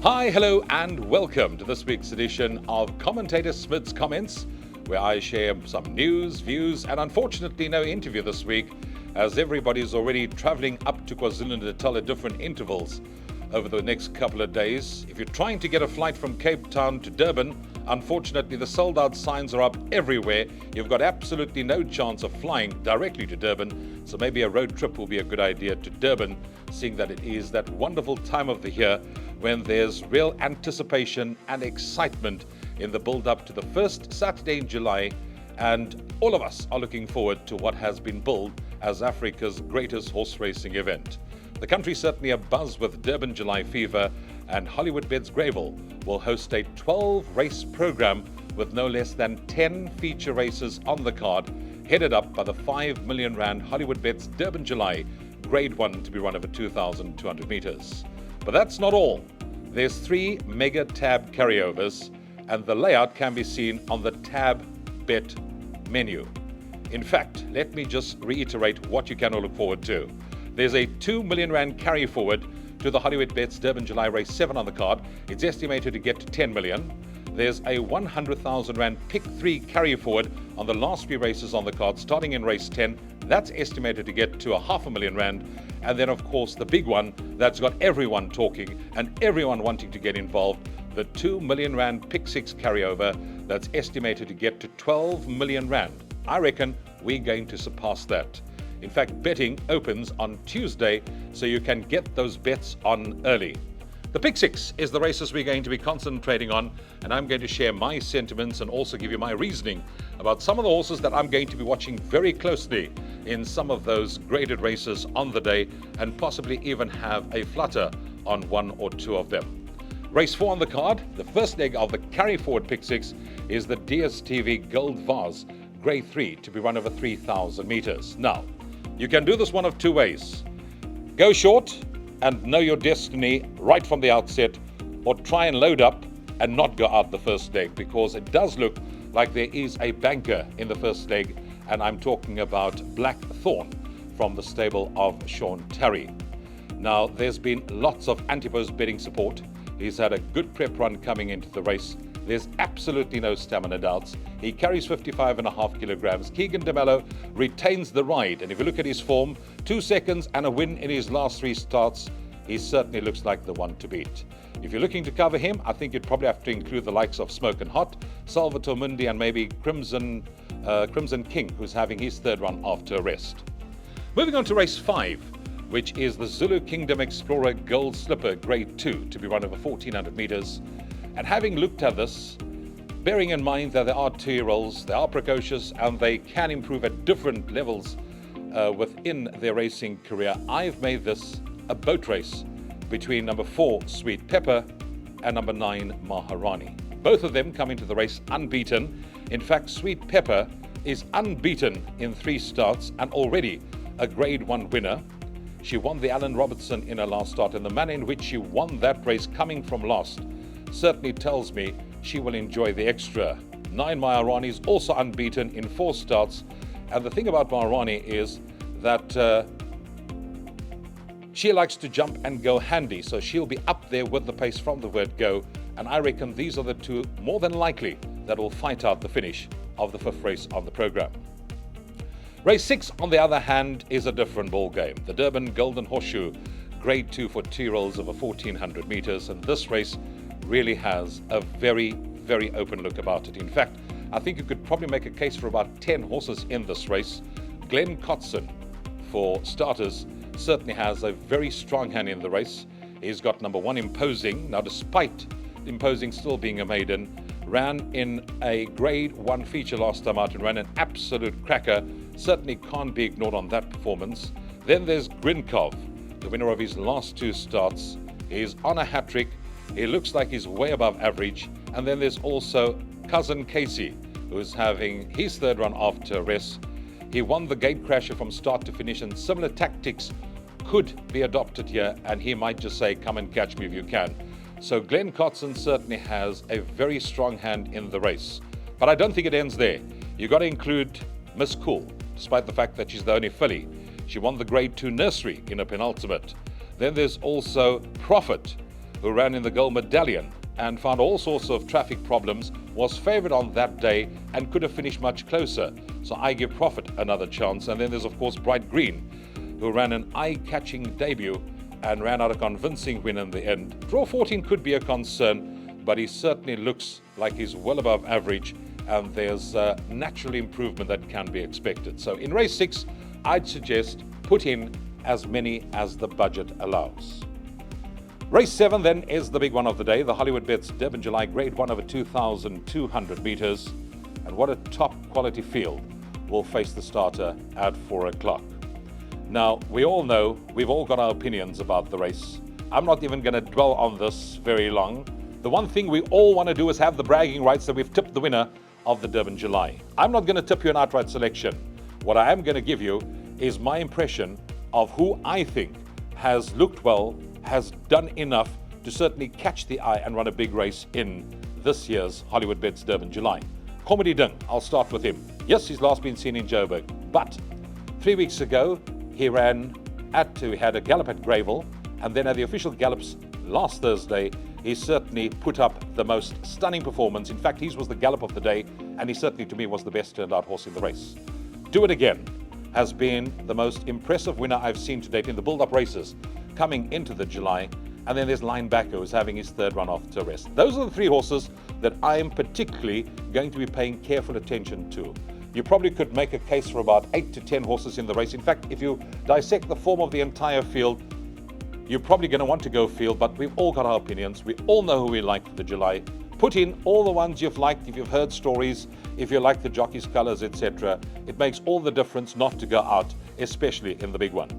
Hi, hello, and welcome to this week's edition of Commentator Smit's Comments, where I share some news, views, and unfortunately no interview this week, as everybody's already traveling up to KwaZulu-Natal at different intervals over the next couple of days. If you're trying to get a flight from Cape Town to Durban, unfortunately the sold-out signs are up everywhere. You've got absolutely no chance of flying directly to Durban, so maybe a road trip will be a good idea to Durban, seeing that it is that wonderful time of the year when there's real anticipation and excitement in the build-up to the first Saturday in July, and all of us are looking forward to what has been billed as Africa's greatest horse racing event. The country's certainly abuzz with Durban July fever, and Hollywoodbets Durban will host a 12-race program with no less than 10 feature races on the card, headed up by the R5 million Hollywoodbets Durban July Grade 1 to be run over 2,200 meters. But that's not all. There's 3 mega tab carryovers, and the layout can be seen on the tab bet menu. In fact, let me just reiterate what you can all look forward to. There's a R2 million carry forward to the Hollywoodbets Durban July Race 7 on the card. It's estimated to get to 10 million. There's a R100,000 pick 3 carry forward on the last 3 races on the card, starting in race 10. That's estimated to get to R500,000. And then, of course, the big one that's got everyone talking and everyone wanting to get involved, the R2 million pick 6 carryover that's estimated to get to 12 million rand. I reckon we're going to surpass that. In fact, betting opens on Tuesday, so you can get those bets on early. The Pick 6 is the races we're going to be concentrating on, and I'm going to share my sentiments and also give you my reasoning about some of the horses that I'm going to be watching very closely in some of those graded races on the day, and possibly even have a flutter on 1 or 2 of them. Race 4 on the card, the first leg of the carry forward Pick 6, is the DStv Gold Vase Grade 3 to be run over 3,000 meters. Now, you can do this one of 2 ways. Go short and know your destiny right from the outset, or try and load up and not go out the first leg, because it does look like there is a banker in the first leg, and I'm talking about Blackthorn from the stable of Sean Terry. Now, there's been lots of anti-post betting support. He's had a good prep run coming into the race. There's absolutely no stamina doubts. He carries 55.5 kilograms. Keegan DeMello retains the ride, and if you look at his form, 2 seconds and a win in his last 3 starts, he certainly looks like the one to beat. If you're looking to cover him, I think you'd probably have to include the likes of Smoke and Hot, Salvatore Mundi, and maybe Crimson King, who's having his 3rd run after a rest. Moving on to race 5, which is the Zulu Kingdom Explorer Gold Slipper Grade 2 to be run over 1,400 meters. And having looked at this, bearing in mind that there are 2-year-olds, they are precocious, and they can improve at different levels within their racing career, I've made this a boat race between number 4, Sweet Pepper, and number 9, Maharani. Both of them come into the race unbeaten. In fact, Sweet Pepper is unbeaten in 3 starts and already a Grade 1 winner. She won the Allen Robertson in her last start, and the manner in which she won that race coming from last certainly tells me she will enjoy the extra. 9, Maharani, is also unbeaten in 4 starts, and the thing about Maharani is that she likes to jump and go handy, so she'll be up there with the pace from the word go, and I reckon these are the 2 more than likely that will fight out the finish of the 5th race on the program. Race 6, on the other hand, is a different ball game. The Durban Golden Horseshoe Grade 2 for 2-year-olds over 1,400 meters, and this race really has a very, very open look about it. In fact, I think you could probably make a case for about 10 horses in this race. Glenn Cotson, for starters, certainly has a very strong hand in the race. He's got number 1, Imposing. Now, despite Imposing still being a maiden, ran in a Grade 1 feature last time out and ran an absolute cracker. Certainly can't be ignored on that performance. Then there's Grinkov, the winner of his last 2 starts. He's on a hat-trick. He looks like he's way above average. And then there's also Cousin Casey, who's having his 3rd run after a rest. He won the Gatecrasher from start to finish, and similar tactics could be adopted here, and he might just say, come and catch me if you can. So Glenn Cotson certainly has a very strong hand in the race. But I don't think it ends there. You've got to include Miss Cool, despite the fact that she's the only filly. She won the Grade 2 Nursery in a penultimate. Then there's also Prophet, who ran in the gold medallion and found all sorts of traffic problems, was favourite on that day and could have finished much closer. So I give Profit another chance. And then there's, of course, Bright Green, who ran an eye-catching debut and ran out a convincing win in the end. Draw 14 could be a concern, but he certainly looks like he's well above average, and there's natural improvement that can be expected. So in race 6, I'd suggest put in as many as the budget allows. Race 7 then is the big one of the day, the Hollywoodbets Durban July Grade 1 over 2,200 metres. And what a top quality field will face the starter at 4 o'clock. Now, we all know, we've all got our opinions about the race. I'm not even going to dwell on this very long. The one thing we all want to do is have the bragging rights that we've tipped the winner of the Durban July. I'm not going to tip you an outright selection. What I am going to give you is my impression of who I think has looked well, has done enough to certainly catch the eye and run a big race in this year's Hollywoodbets Durban July. Comedy Ding, I'll start with him. Yes, he's last been seen in Joburg, but 3 weeks ago he had a gallop at Greyville, and then at the official gallops last Thursday, he certainly put up the most stunning performance. In fact, his was the gallop of the day, and he certainly, to me, was the best turned out horse in the race. Do It Again has been the most impressive winner I've seen to date in the build-up races coming into the July. And then there's Linebacker, who's having his third run off to rest. Those are the 3 horses that I'm particularly going to be paying careful attention to. You probably could make a case for about 8 to 10 horses in the race. In fact, if you dissect the form of the entire field, you're probably going to want to go field, but we've all got our opinions. We all know who we like for the July. Put in all the ones you've liked, if you've heard stories, if you like the jockey's colours, etc. It makes all the difference not to go out, especially in the big one.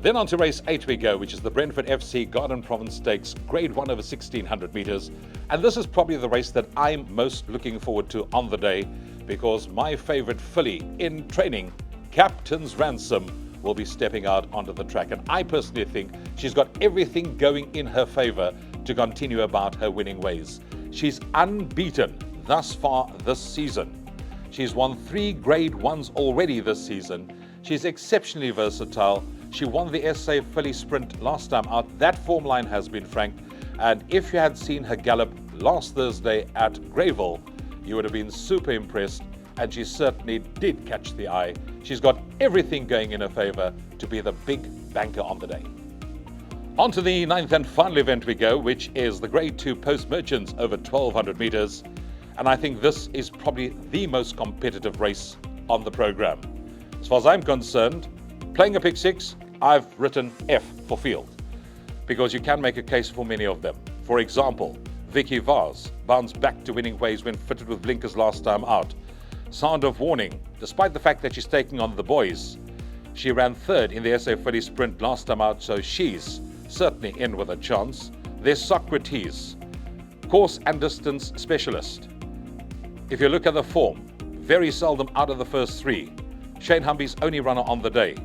Then on to race 8 we go, which is the Brentford FC Garden Province Stakes, Grade 1 over 1,600 metres. And this is probably the race that I'm most looking forward to on the day, because my favourite filly in training, Captain's Ransom, will be stepping out onto the track. And I personally think she's got everything going in her favour to continue about her winning ways. She's unbeaten thus far this season. She's won 3 Grade 1s already this season. She's exceptionally versatile. She won the SA Filly Sprint last time out. That form line has been franked. And if you had seen her gallop last Thursday at Greyville, you would have been super impressed. And she certainly did catch the eye. She's got everything going in her favour to be the big banker on the day. On to the 9th and final event we go, which is the Grade 2 Post Merchants over 1,200 metres. And I think this is probably the most competitive race on the programme. As far as I'm concerned, playing a pick 6, I've written F for field, because you can make a case for many of them. For example, Vicky Vaz bounced back to winning ways when fitted with blinkers last time out. Sound of Warning, despite the fact that she's taking on the boys, she ran 3rd in the SA Filly Sprint last time out, so she's certainly in with a chance. There's Socrates, course and distance specialist. If you look at the form, very seldom out of the first 3. Shane Humby's only runner on the day.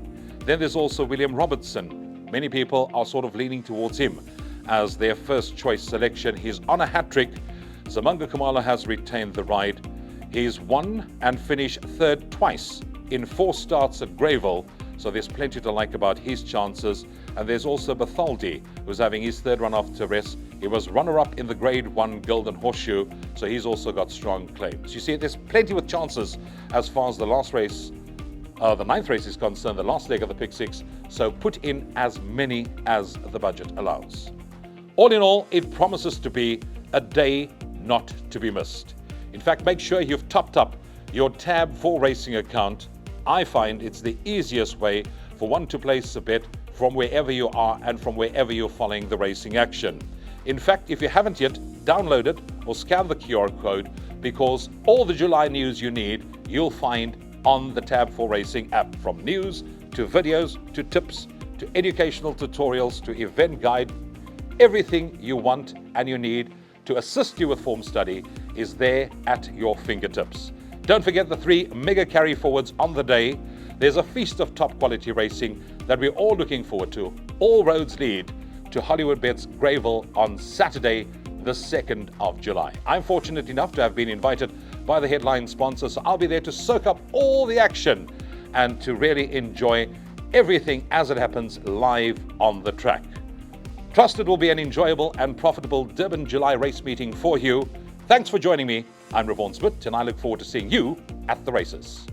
Then there's also William Robertson. Many people are sort of leaning towards him as their first choice selection. He's on a hat-trick. Zamanga Kamala has retained the ride. He's won and finished 3rd twice in 4 starts at Greyville, so there's plenty to like about his chances. And there's also Bethaldi, who's having his 3rd run off to rest. He was runner-up in the Grade 1 Golden Horseshoe, so he's also got strong claims. You see, there's plenty with chances as far as the last race, the 9th race is concerned, the last leg of the pick 6, so put in as many as the budget allows. All in all, it promises to be a day not to be missed. In fact, make sure you've topped up your Tab 4 Racing account. I find it's the easiest way for one to place a bet from wherever you are and from wherever you're following the racing action. In fact, if you haven't yet, download it or scan the QR code, because all the July news you need, you'll find on the Tab 4 Racing app, from news to videos to tips to educational tutorials to event guide. Everything you want and you need to assist you with form study is there at your fingertips. Don't forget the 3 mega carry forwards on the day. There's a feast of top quality racing that we're all looking forward to. All roads lead to Hollywoodbets Greyville on Saturday, the 2nd of July. I'm fortunate enough to have been invited by the headline sponsor, so I'll be there to soak up all the action and to really enjoy everything as it happens live on the track. Trust it will be an enjoyable and profitable Durban July race meeting for you. Thanks for joining me. I'm Commentator Smit, and I look forward to seeing you at the races.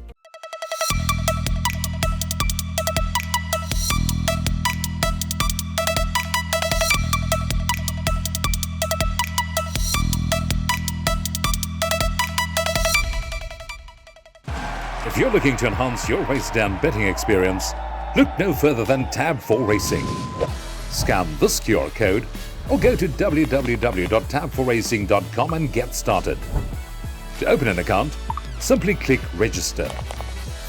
If you're looking to enhance your race down betting experience, look no further than Tab 4 Racing. Scan this QR code or go to www.tab4racing.com and get started. To open an account, simply click Register.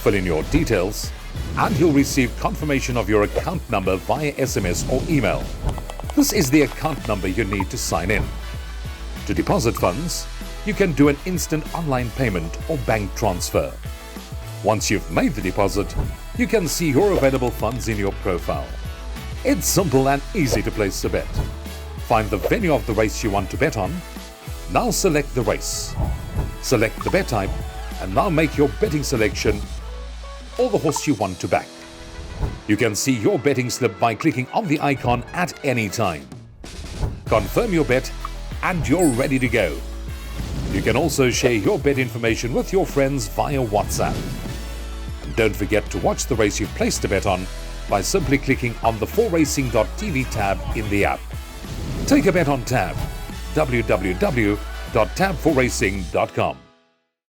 Fill in your details and you'll receive confirmation of your account number via SMS or email. This is the account number you need to sign in. To deposit funds, you can do an instant online payment or bank transfer. Once you've made the deposit, you can see your available funds in your profile. It's simple and easy to place a bet. Find the venue of the race you want to bet on. Now select the race. Select the bet type and now make your betting selection or the horse you want to back. You can see your betting slip by clicking on the icon at any time. Confirm your bet and you're ready to go. You can also share your bet information with your friends via WhatsApp. And don't forget to watch the race you've placed a bet on by simply clicking on the 4racing.tv tab in the app. Take a bet on Tab, www.tab4racing.com.